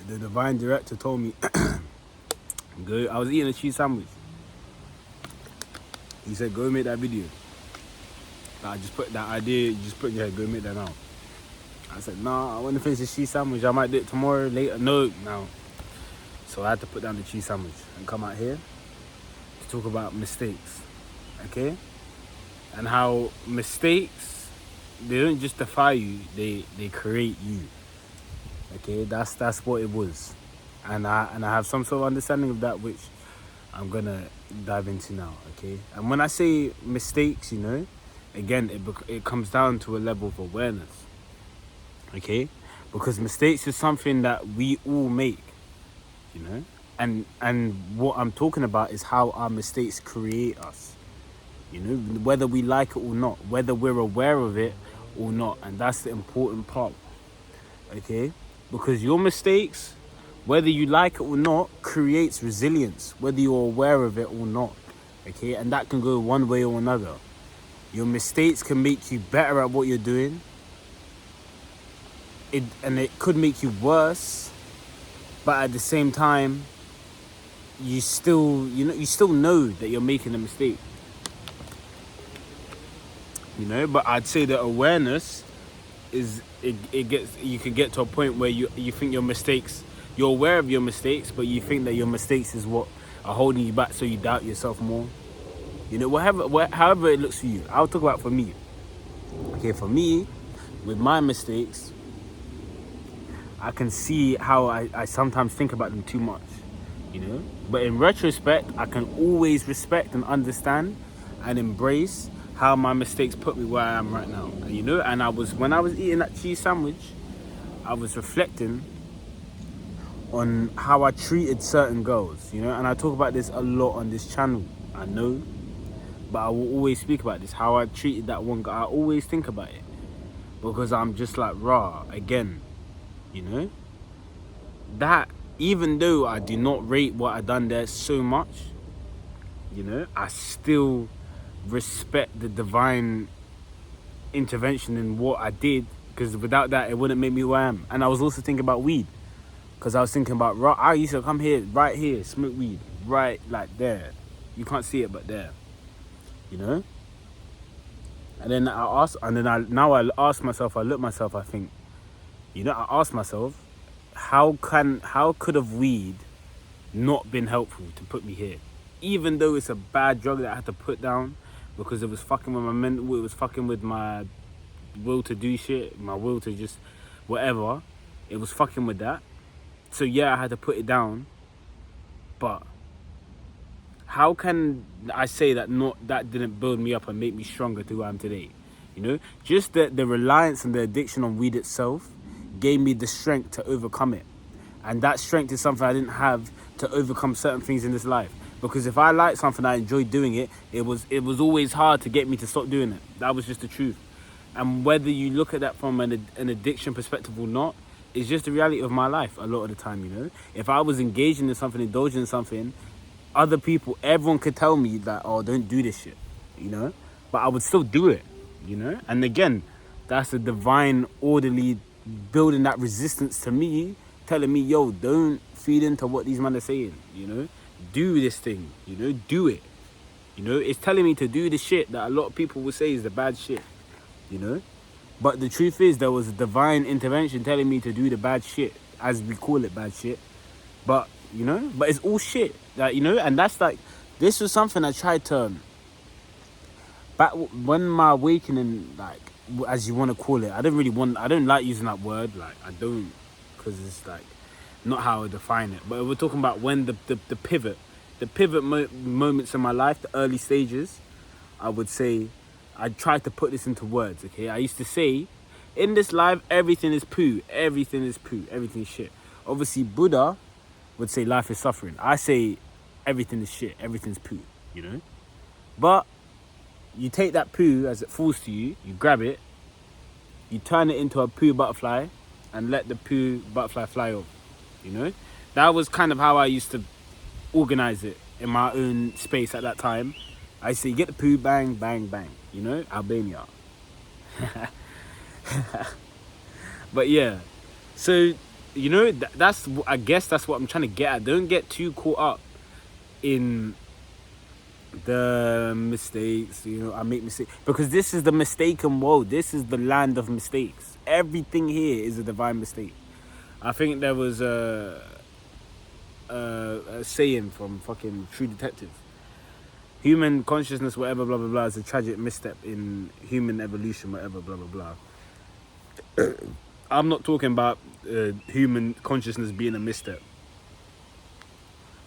the divine director told me, go. I was eating a cheese sandwich. He said, go make that video. I just put that idea, you just put in your head, go make that now. I said, nah, I want to finish the cheese sandwich. I might do it tomorrow, later. No, now. So I had to put down the cheese sandwich and come out here to talk about mistakes, okay? And how mistakes, they don't just defy you, they create you, okay? That's what it was. And I have some sort of understanding of that, which I'm gonna dive into now, okay? And when I say mistakes, you know, again, it comes down to a level of awareness, okay? Because mistakes is something that we all make, you know? And what I'm talking about is how our mistakes create us, you know, whether we like it or not, whether we're aware of it or not. And that's the important part, okay? Because your mistakes, whether you like it or not, creates resilience, whether you're aware of it or not, okay? And that can go one way or another. Your mistakes can make you better at what you're doing. And it could make you worse, but at the same time, you still know that you're making a mistake. You know, but I'd say that awareness is you can get to a point where you think your mistakes, you're aware of your mistakes, but you think that your mistakes is what are holding you back, so you doubt yourself more. You know, however it looks for you. I'll talk about for me. Okay, for me, with my mistakes, I can see how I sometimes think about them too much, you know? But in retrospect, I can always respect and understand and embrace how my mistakes put me where I am right now, you know? And when I was eating that cheese sandwich, I was reflecting on how I treated certain girls, you know? And I talk about this a lot on this channel, I know. But I will always speak about this, how I treated that one guy. I always think about it because I'm just like, again, you know? That, even though I do not rate what I done there so much, you know, I still respect the divine intervention in what I did, because without that, it wouldn't make me who I am. And I was also thinking about weed, because I was thinking about, I used to come here, right here, smoke weed, right like there. You can't see it, but there. You know, and then I ask myself, I look myself, I think, you know, I ask myself, how could have weed not been helpful to put me here, even though it's a bad drug that I had to put down because it was fucking with my mental, it was fucking with my will to do shit, my will to just whatever, it was fucking with that. So yeah, I had to put it down, but how can I say that that didn't build me up and make me stronger to who I am today? You know, just the reliance and the addiction on weed itself gave me the strength to overcome it. And that strength is something I didn't have to overcome certain things in this life. Because if I liked something, I enjoyed doing it, it was always hard to get me to stop doing it. That was just the truth. And whether you look at that from an addiction perspective or not, it's just the reality of my life a lot of the time, you know. If I was engaging in something, indulging in something, other people, everyone could tell me that, oh, don't do this shit, you know? But I would still do it, you know? And again, that's the divine, orderly building that resistance to me, telling me, yo, don't feed into what these men are saying, you know? Do this thing, you know? Do it, you know? It's telling me to do the shit that a lot of people would say is the bad shit, you know? But the truth is, there was a divine intervention telling me to do the bad shit, as we call it bad shit. But, you know, but it's all shit, like, you know, and that's like, this was something I tried to, back when my awakening, like, as you want to call it, I don't like using that word, like, I don't, because it's like, not how I define it, but we're talking about when the pivot moments in my life, the early stages, I would say, I tried to put this into words, okay? I used to say, in this life, everything is poo, everything is shit. Obviously, Buddha would say life is suffering. I say everything is shit, everything's poo, you know? But you take that poo as it falls to you, you grab it, you turn it into a poo butterfly and let the poo butterfly fly off, you know? That was kind of how I used to organize it in my own space at that time. I say, get the poo, bang, bang, bang, you know? Albania. But yeah, so you know, that's, I guess that's what I'm trying to get at. Don't get too caught up in the mistakes, you know. I make mistakes because this is the mistaken world. This is the land of mistakes. Everything here is a divine mistake. I think there was a saying from fucking True Detective: human consciousness, whatever, blah blah blah, is a tragic misstep in human evolution, whatever, blah blah blah. I'm not talking about human consciousness being a misstep.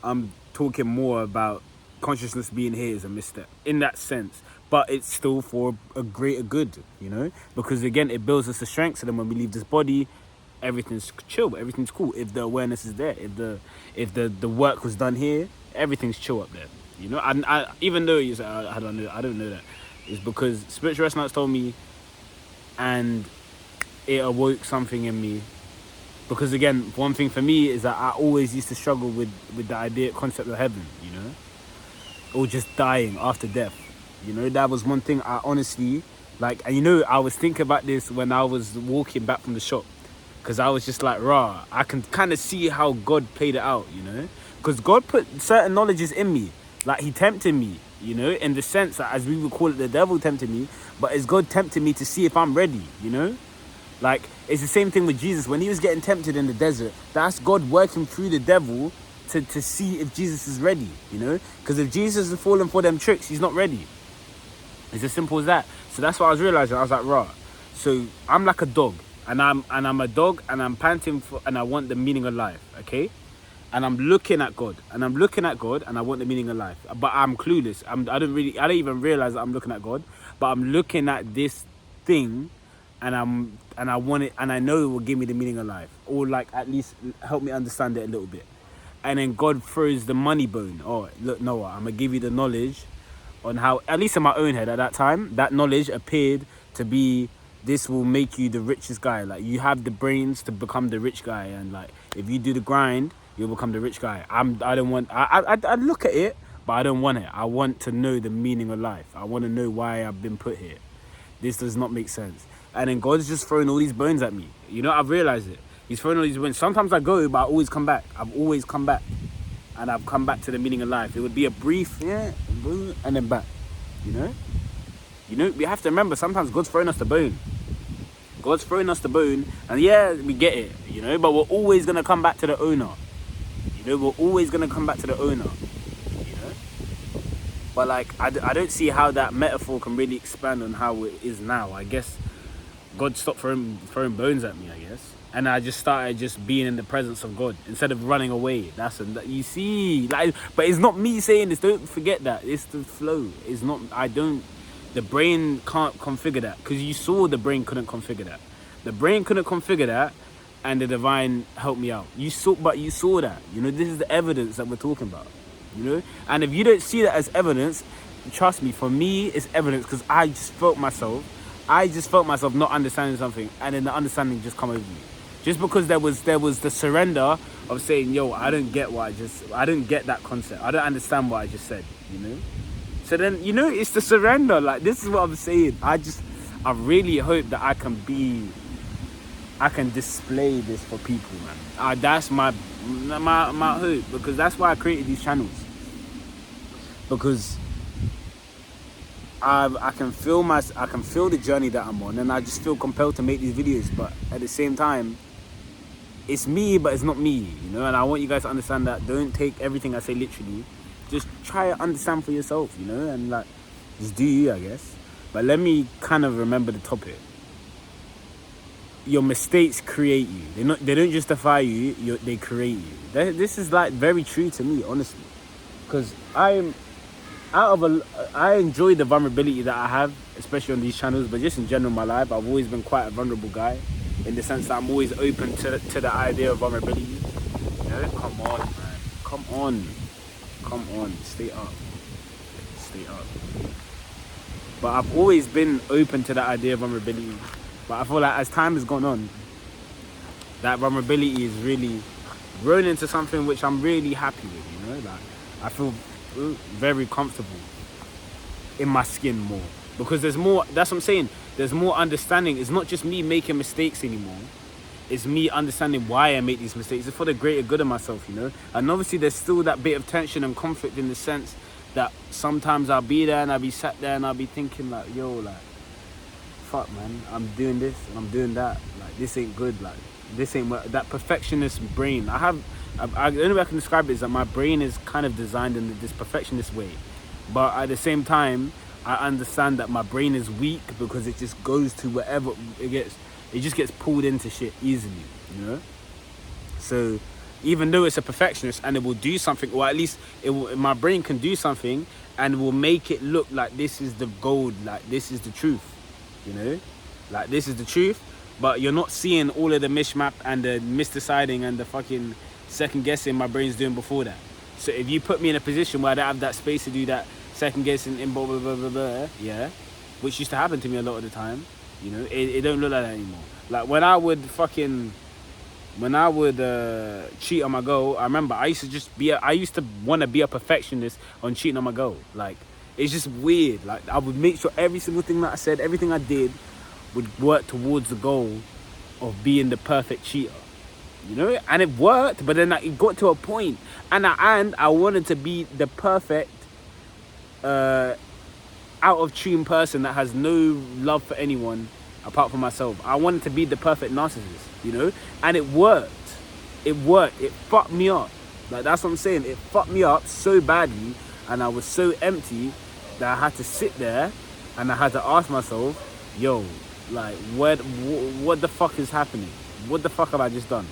I'm talking more about consciousness being here is a misstep in that sense, but it's still for a greater good, you know, because again, it builds us a strength. So then when we leave this body, everything's chill, everything's cool. If the awareness is there, if the work was done here, everything's chill up there, you know. I even though you say I don't know that, it's because spiritual resonance told me, and it awoke something in me. Because again, one thing for me is that I always used to struggle with the idea, concept of heaven, you know, or just dying after death. You know, that was one thing I honestly, like, and you know, I was thinking about this when I was walking back from the shop. Because I was just like, rah, I can kind of see how God played it out, you know. Because God put certain knowledges in me. Like, he tempted me, you know, in the sense that, as we would call it, the devil tempted me. But it's God tempted me to see if I'm ready, you know. Like, it's the same thing with Jesus. When he was getting tempted in the desert, that's God working through the devil to see if Jesus is ready, you know. Because if Jesus is falling for them tricks, he's not ready. It's as simple as that. So that's what I was realizing. I was like, rah. So I'm like a dog. And I'm a dog, and I'm panting for, and I want the meaning of life, okay? And I'm looking at God, and I want the meaning of life. But I'm clueless. I don't even realize that I'm looking at God, but I'm looking at this thing, and I want it, and I know it will give me the meaning of life, or like at least help me understand it a little bit. And then God throws the money bone. Oh, look, Noah, I'm gonna give you the knowledge on how, at least in my own head at that time, that knowledge appeared to be, this will make you the richest guy. Like, you have the brains to become the rich guy, and like, if you do the grind, you'll become the rich guy. I look at it, but I don't want it. I want to know the meaning of life. I want to know why I've been put here. This does not make sense. And then God's just throwing all these bones at me. You know, I've realized it. He's throwing all these bones. Sometimes I go, but I always come back. I've always come back. And I've come back to the meaning of life. It would be a brief, yeah, and then back. You know? You know, we have to remember, sometimes God's throwing us the bone. God's throwing us the bone, and yeah, we get it, you know, but we're always going to come back to the owner. You know, we're always going to come back to the owner, you know. But like, I don't see how that metaphor can really expand on how it is now. I guess God stopped throwing bones at me, I guess. And I just started just being in the presence of God instead of running away. You see, like, but it's not me saying this. Don't forget that. It's the flow. It's not, the brain can't configure that, because you saw the brain couldn't configure that. The brain couldn't configure that, and the divine helped me out. You saw that. You know, this is the evidence that we're talking about. You know, and if you don't see that as evidence, trust me, for me, it's evidence, because I just felt myself not understanding something, and then the understanding just come over me. Just because there was the surrender of saying, yo, I don't get that concept. I don't understand what I just said, you know? So then, you know, it's the surrender. Like, this is what I'm saying. I really hope that I can display this for people, man. That's my hope, because that's why I created these channels. Because I can feel the journey that I'm on, and I just feel compelled to make these videos. But at the same time, it's me, but it's not me, you know. And I want you guys to understand that. Don't take everything I say literally. Just try to understand for yourself, you know, and like, just do you, I guess. But let me kind of remember the topic. Your mistakes create you. They don't justify you. They create you. This is like very true to me, honestly, because I enjoy the vulnerability that I have, especially on these channels, but just in general in my life, I've always been quite a vulnerable guy, in the sense that I'm always open to the idea of vulnerability. You know, come on, man, come on, stay up. But I've always been open to the idea of vulnerability. But I feel like as time has gone on, that vulnerability is really grown into something which I'm really happy with, you know. Like, I feel very comfortable in my skin more, because there's more. That's what I'm saying. There's more understanding. It's not just me making mistakes anymore. It's me understanding why I make these mistakes. It's for the greater good of myself, you know. And obviously there's still that bit of tension and conflict in the sense that sometimes I'll be there and I'll be sat there and I'll be thinking like, yo, like, fuck, man, I'm doing this and I'm doing that. Like, this ain't good. Like, this ain't what, that perfectionist brain. The only way I can describe it is that my brain is kind of designed in this perfectionist way. But at the same time, I understand that my brain is weak because it just goes to wherever it gets. It just gets pulled into shit easily, you know? So even though it's a perfectionist and it will do something, or at least my brain can do something and will make it look like this is the gold, like this is the truth, you know? Like this is the truth, but you're not seeing all of the mishmap and the misdeciding and the fucking second guessing my brain's doing before that. So if you put me in a position where I don't have that space to do that second guessing in blah, blah, blah, blah, blah, yeah, which used to happen to me a lot of the time, you know, it don't look like that anymore. Like when I would cheat on my girl, I remember I used to want to be a perfectionist on cheating on my girl. Like, it's just weird. Like, I would make sure every single thing that I said, everything I did would work towards the goal of being the perfect cheater, you know? And it worked, but then it got to a point, and I wanted to be the perfect out of tune person that has no love for anyone apart from myself. I wanted to be the perfect narcissist, you know? And it worked. It worked. It fucked me up. Like, that's what I'm saying. It fucked me up so badly, and I was so empty that I had to sit there and I had to ask myself, yo, like, what the fuck is happening? What the fuck have I just done?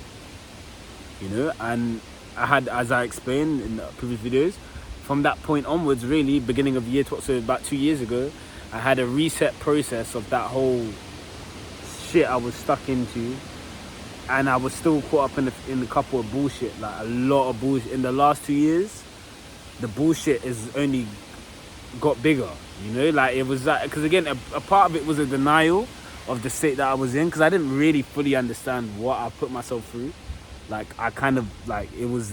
You know? And I had, as I explained in the previous videos, from that point onwards, really, beginning of the year, so about 2 years ago, I had a reset process of that whole shit I was stuck into, and I was still caught up in a couple of bullshit, like a lot of bullshit. In the last 2 years, the bullshit has only got bigger, you know? Like, it was like, because again, a part of it was a denial of the state that I was in, because I didn't really fully understand what I put myself through. Like, I kind of, like, it was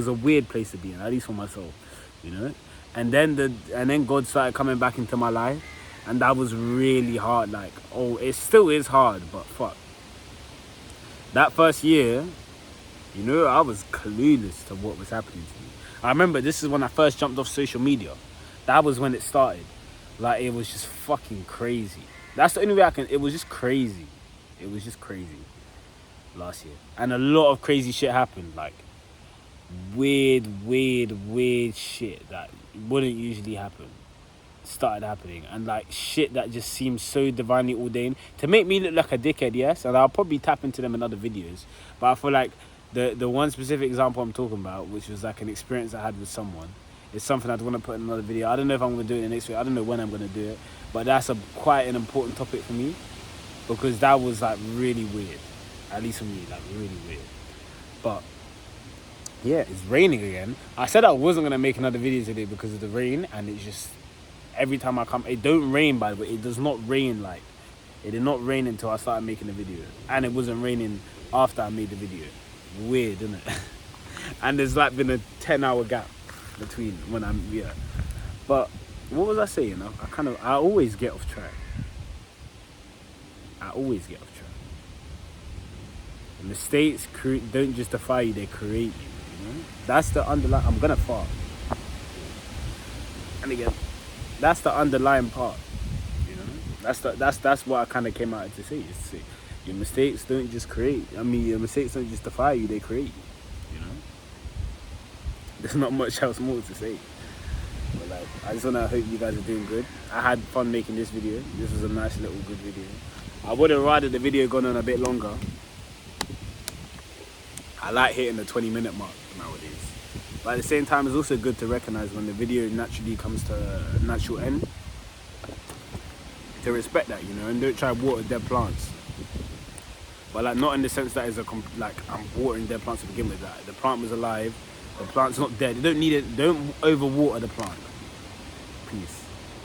a weird place to be in, at least for myself, you know? And then God started coming back into my life, and that was really hard. Like, oh, it still is hard, but fuck. That first year, you know, I was clueless to what was happening to me. I remember this is when I first jumped off social media. That was when it started. Like, it was just fucking crazy. That's the only way it was just crazy. It was just crazy last year. And a lot of crazy shit happened. Like, weird shit that wouldn't usually happen started happening, and like shit that just seems so divinely ordained to make me look like a dickhead, yes, and I'll probably tap into them in other videos, but I feel like the one specific example I'm talking about, which was like an experience I had with someone, is something I'd want to put in another video. I don't know if I'm going to do it in the next week, I don't know when I'm going to do it, but that's quite an important topic for me, because that was like really weird, at least for me, like really weird. But yeah, it's raining again. I said I wasn't going to make another video today because of the rain, and it's just every time I come, it don't rain, by the way. It does not rain. Like, it did not rain until I started making the video, and it wasn't raining after I made the video. Weird, isn't it? And there's like been a 10-hour gap between when I'm, yeah. But what was I saying? I always get off track. The mistakes don't just defy you, they create you, you know? That's the underlying. I'm gonna fart. And again, that's the underlying part, you know. That's what I kind of came out to say. Is to say, your mistakes don't just create. Your mistakes don't just defy you; they create you. You know. There's not much else more to say. But like, I just wanna hope you guys are doing good. I had fun making this video. This was a nice little good video. I would have rather the video gone on a bit longer. I like hitting the 20-minute mark nowadays. But at the same time, it's also good to recognize when the video naturally comes to a natural end, to respect that, you know, and don't try to water dead plants. But like, not in the sense that like I'm watering dead plants to begin with. That the plant was alive, the plant's not dead. You don't need it. Don't overwater the plant. Peace.